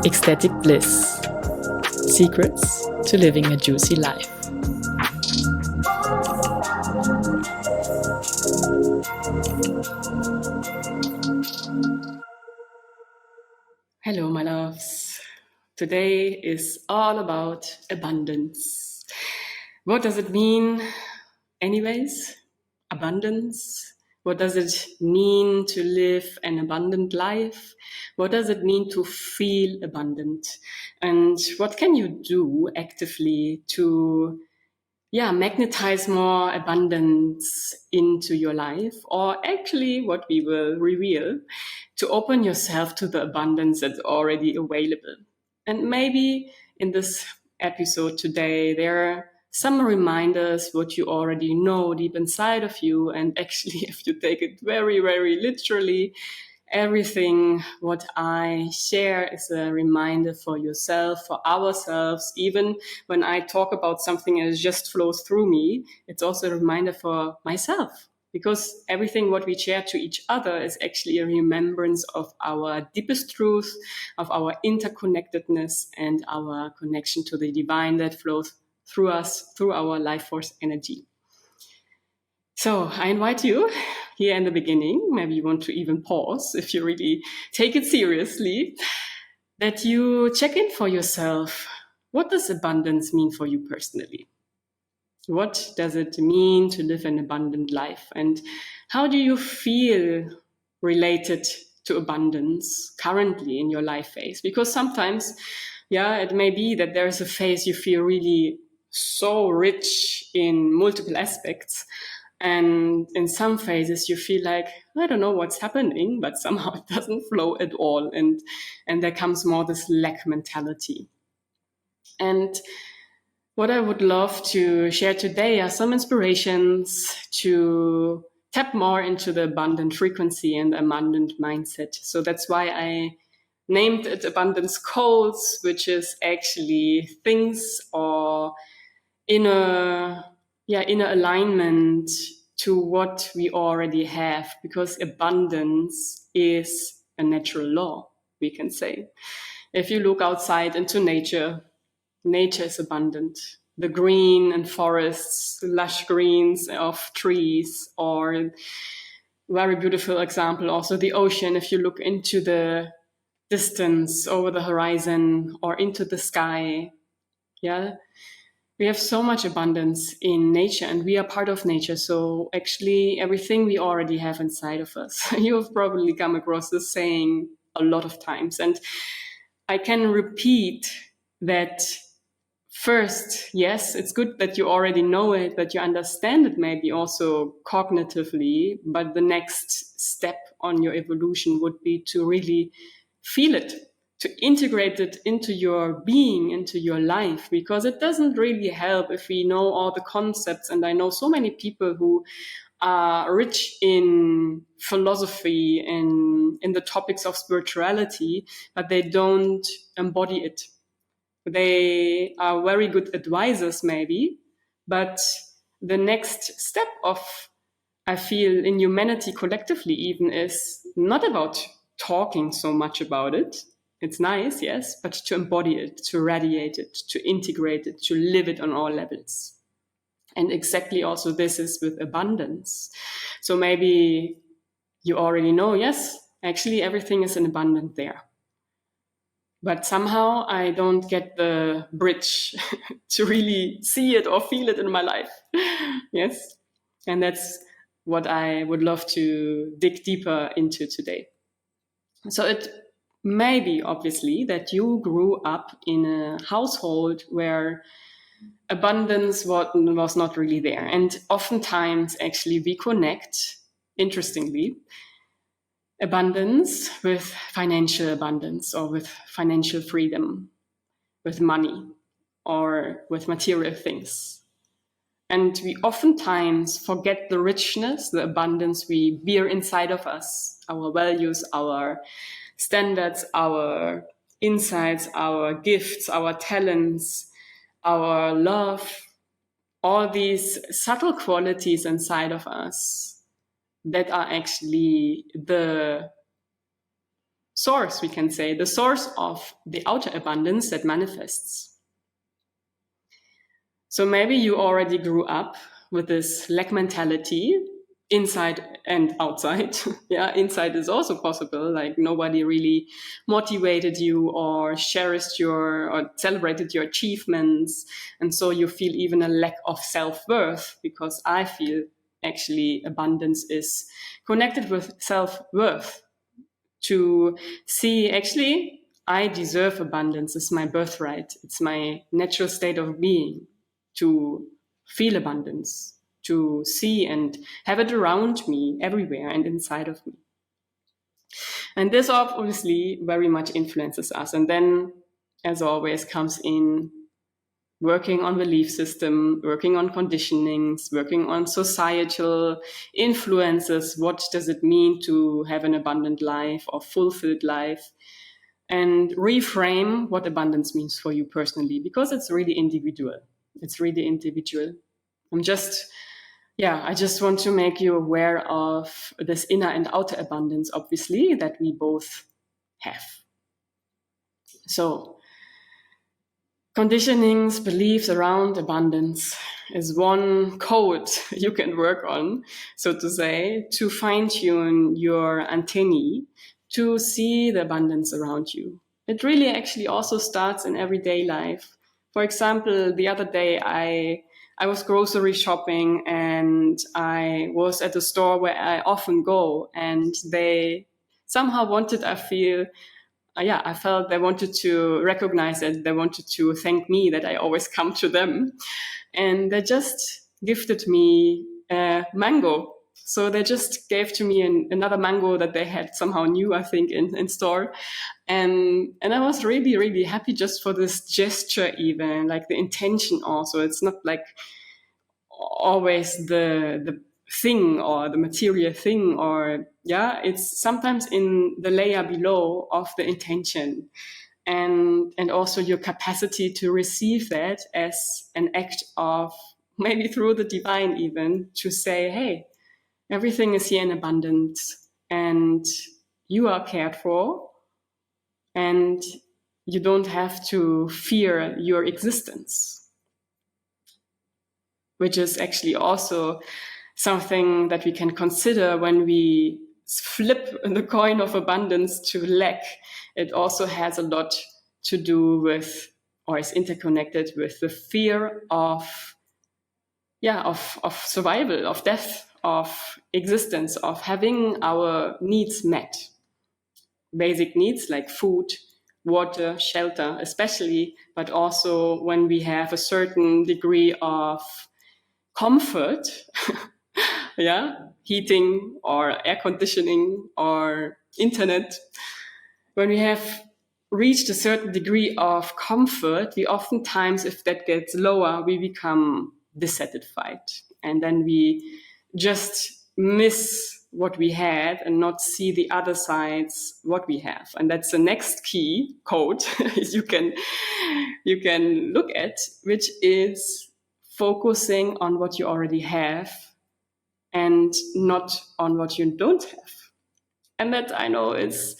Ecstatic Bliss. Secrets to living a juicy life. Hello, my loves. Today is all about abundance. What does it mean, anyways? Abundance? What does it mean to live an abundant life? What does it mean to feel abundant? And what can you do actively to magnetize more abundance into your life? Or actually, what we will reveal, to open yourself to the abundance that's already available. And maybe in this episode today, there are some reminders what you already know deep inside of you. And actually, if you take it very, very literally, everything what I share is a reminder for yourself, for ourselves. Even when I talk about something and it just flows through me, it's also a reminder for myself. Because everything what we share to each other is actually a remembrance of our deepest truth, of our interconnectedness and our connection to the divine that flows through us, through our life force energy. So I invite you here in the beginning, maybe you want to even pause if you really take it seriously, that you check in for yourself. What does abundance mean for you personally? What does it mean to live an abundant life? And how do you feel related to abundance currently in your life phase? Because sometimes, it may be that there's a phase you feel really so rich in multiple aspects. And in some phases you feel like, I don't know what's happening, but somehow it doesn't flow at all. And there comes more this lack mentality. And what I would love to share today are some inspirations to tap more into the abundant frequency and abundant mindset. So that's why I named it Abundance Codes, which is actually things or inner alignment to what we already have, because abundance is a natural law, we can say. If you look outside into nature is abundant. The green and forests, lush greens of trees, or very beautiful example, also the ocean. If you look into the distance over the horizon or into the sky, we have so much abundance in nature and we are part of nature. So actually everything we already have inside of us. You have probably come across this saying a lot of times. And I can repeat that. First, yes, it's good that you already know it, that you understand it maybe also cognitively, but the next step on your evolution would be to really feel it, to integrate it into your being, into your life, because it doesn't really help if we know all the concepts. And I know so many people who are rich in philosophy and in the topics of spirituality, but they don't embody it. They are very good advisors maybe, but the next step of, I feel, in humanity collectively even, is not about talking so much about it. It's nice, yes, but to embody it, to radiate it, to integrate it, to live it on all levels. And exactly also this is with abundance. So maybe you already know, yes, actually everything is in abundance there. But somehow I don't get the bridge to really see it or feel it in my life. Yes. And that's what I would love to dig deeper into today. So it may be obviously that you grew up in a household where abundance was not really there. And oftentimes actually we connect, interestingly, abundance with financial abundance or with financial freedom, with money or with material things. And we oftentimes forget the richness, the abundance we bear inside of us, our values, our standards, our insights, our gifts, our talents, our love, all these subtle qualities inside of us that are actually the source, we can say, the source of the outer abundance that manifests. So maybe you already grew up with this lack mentality, inside and outside. Yeah, inside is also possible. Like nobody really motivated you or cherished or celebrated your achievements. And so you feel even a lack of self-worth, because I feel actually abundance is connected with self-worth. To see, actually, I deserve abundance. It's my birthright. It's my natural state of being to feel abundance, to see and have it around me, everywhere and inside of me. And this obviously very much influences us. And then, as always, comes in working on belief system, working on conditionings, working on societal influences. What does it mean to have an abundant life or fulfilled life? And reframe what abundance means for you personally, because it's really individual. It's really individual. I just want to make you aware of this inner and outer abundance, obviously, that we both have. So, conditionings, beliefs around abundance is one code you can work on, so to say, to fine-tune your antennae to see the abundance around you. It really actually also starts in everyday life. For example, the other day I was grocery shopping and I was at a store where I often go, and they somehow I felt they wanted to recognize it. They wanted to thank me that I always come to them. And they just gifted me a mango. So they just gave to me another mango that they had somehow new, I think, in store. And I was really, really happy just for this gesture, even like the intention also. It's not like always the thing or the material thing, or it's sometimes in the layer below of the intention, and also your capacity to receive that as an act of, maybe through the divine even, to say, hey, everything is here in abundance and you are cared for, and you don't have to fear your existence, which is actually also something that we can consider when we flip the coin of abundance to lack. It also has a lot to do with, or is interconnected with, the fear of survival, of death, of existence, of having our needs met. Basic needs like food, water, shelter, especially, but also when we have a certain degree of comfort, heating or air conditioning or internet. When we have reached a certain degree of comfort, we oftentimes, if that gets lower, we become dissatisfied. And then we just miss what we had and not see the other sides, what we have. And that's the next key code you can look at, which is focusing on what you already have and not on what you don't have. And that, I know, is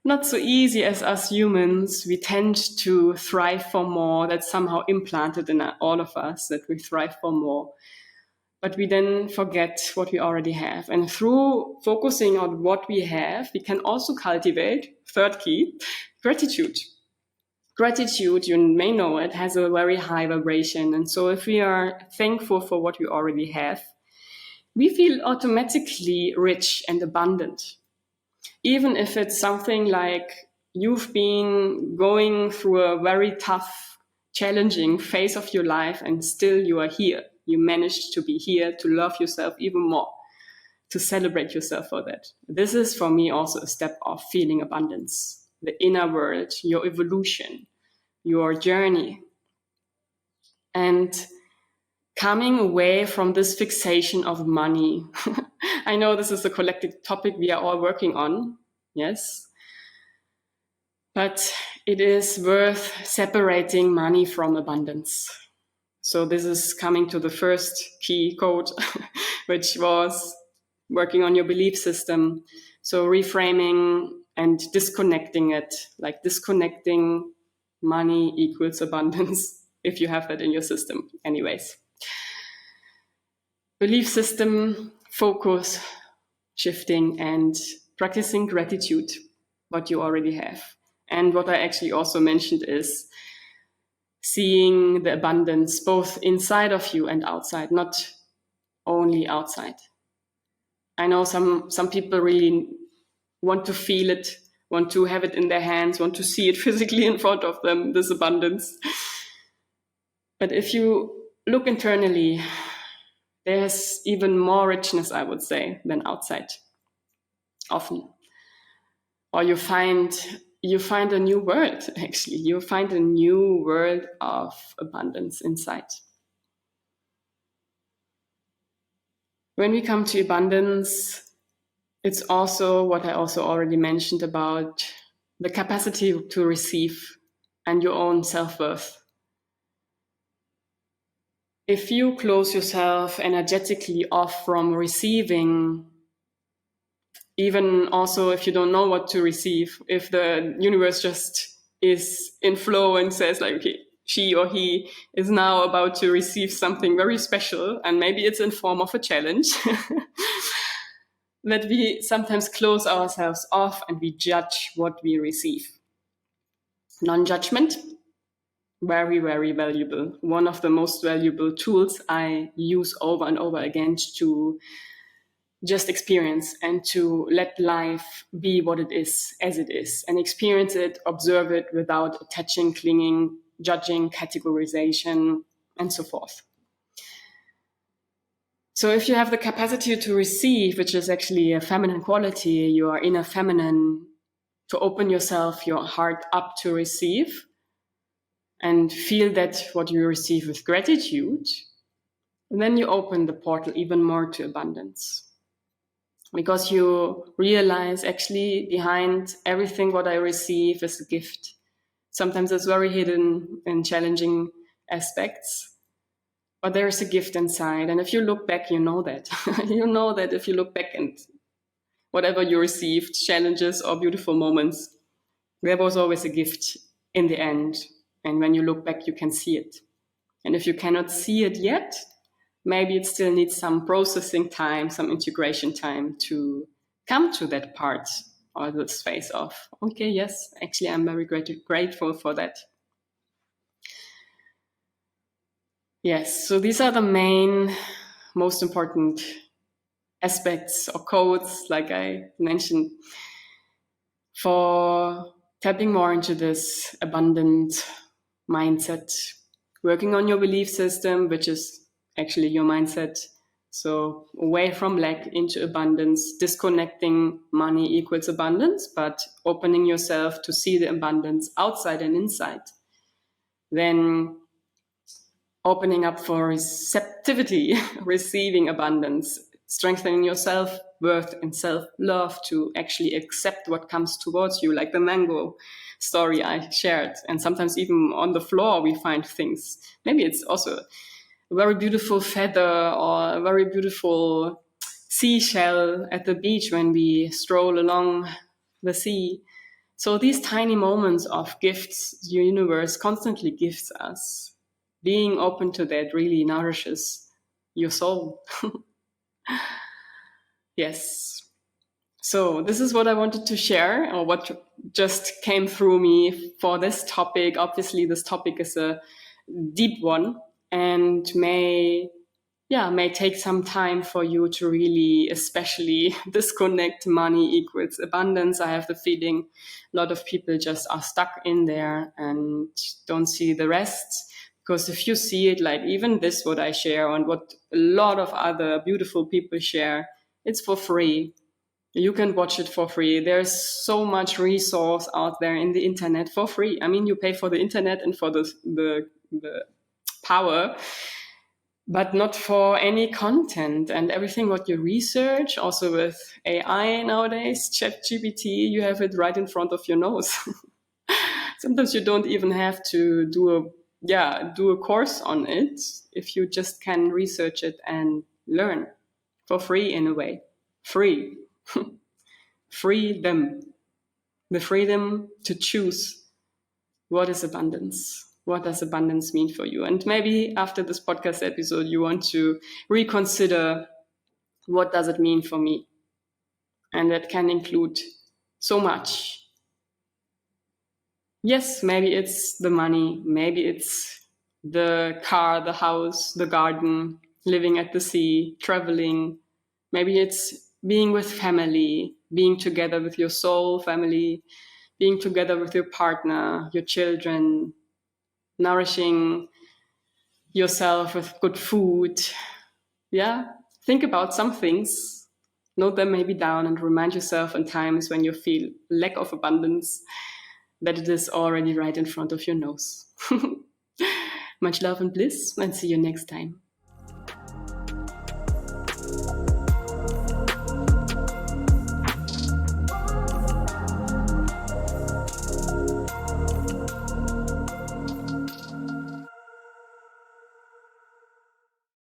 not so easy as us humans. We tend to thrive for more. That's somehow implanted in all of us, that we thrive for more. But we then forget what we already have. And through focusing on what we have, we can also cultivate, third key, gratitude. Gratitude, you may know it, has a very high vibration. And so if we are thankful for what we already have, we feel automatically rich and abundant. Even if it's something like you've been going through a very tough, challenging phase of your life and still you are here. You managed to be here, to love yourself even more, to celebrate yourself for that. This is for me also a step of feeling abundance, the inner world, your evolution, your journey. And coming away from this fixation of money. I know this is a collective topic we are all working on, yes. But it is worth separating money from abundance. So this is coming to the first key code, which was working on your belief system. So reframing and disconnecting it, like disconnecting money equals abundance, if you have that in your system. Anyways, belief system, focus, shifting, and practicing gratitude, what you already have. And what I actually also mentioned is seeing the abundance both inside of you and outside, not only outside. I know some people really want to feel it, want to have it in their hands, want to see it physically in front of them, this abundance. But if you look internally, there's even more richness, I would say, than outside, often. Or you find a new world, actually. You find a new world of abundance inside. When we come to abundance, it's also what I also already mentioned about the capacity to receive and your own self-worth. If you close yourself energetically off from receiving, even also if you don't know what to receive, if the universe just is in flow and says like, okay, she or he is now about to receive something very special, and maybe it's in form of a challenge, that we sometimes close ourselves off and we judge what we receive. Non-judgment, very, very valuable. One of the most valuable tools I use over and over again to just experience and to let life be what it is, as it is, and experience it, observe it without attaching, clinging, judging, categorization, and so forth. So if you have the capacity to receive, which is actually a feminine quality, your inner feminine, to open yourself, your heart up to receive, and feel that what you receive with gratitude, and then you open the portal even more to abundance. Because you realize actually behind everything what I receive is a gift. Sometimes it's very hidden and challenging aspects, but there is a gift inside. And if you look back, you know that. You know that if you look back and whatever you received, challenges or beautiful moments, there was always a gift in the end. And when you look back, you can see it. And if you cannot see it yet, maybe it still needs some processing time, some integration time to come to that part or the space of, okay, yes, actually, I'm very grateful for that. Yes, so these are the main, most important aspects or codes, like I mentioned, for tapping more into this abundant mindset, working on your belief system, which is actually your mindset. So away from lack into abundance, disconnecting money equals abundance, but opening yourself to see the abundance outside and inside. Then opening up for receptivity, receiving abundance, strengthening your self-worth and self-love to actually accept what comes towards you, like the mango story I shared. And sometimes even on the floor we find things. Maybe it's also a very beautiful feather or a very beautiful seashell at the beach when we stroll along the sea. So these tiny moments of gifts the universe constantly gives us, being open to that really nourishes your soul. Yes. So this is what I wanted to share, or what just came through me for this topic. Obviously, this topic is a deep one and may take some time for you to really especially disconnect money equals abundance. I have the feeling a lot of people just are stuck in there and don't see the rest. Because if you see it, like even this, what I share and what a lot of other beautiful people share, it's for free. You can watch it for free. There's so much resource out there in the internet for free. I mean, you pay for the internet and for the power, but not for any content. And everything what you research, also with AI nowadays, ChatGPT, you have it right in front of your nose. Sometimes you don't even have to do a course on it if you just can research it and learn for free in a way. Free. Free them. the freedom to choose what is abundance. What does abundance mean for you? And maybe after this podcast episode, you want to reconsider, what does it mean for me? And that can include so much. Yes, maybe it's the money, maybe it's the car, the house, the garden, living at the sea, traveling. Maybe it's being with family, being together with your soul family, being together with your partner, your children, nourishing yourself with good food. Yeah, think about some things, note them maybe down, and remind yourself in times when you feel lack of abundance that it is already right in front of your nose. Much love and bliss, and see you next time.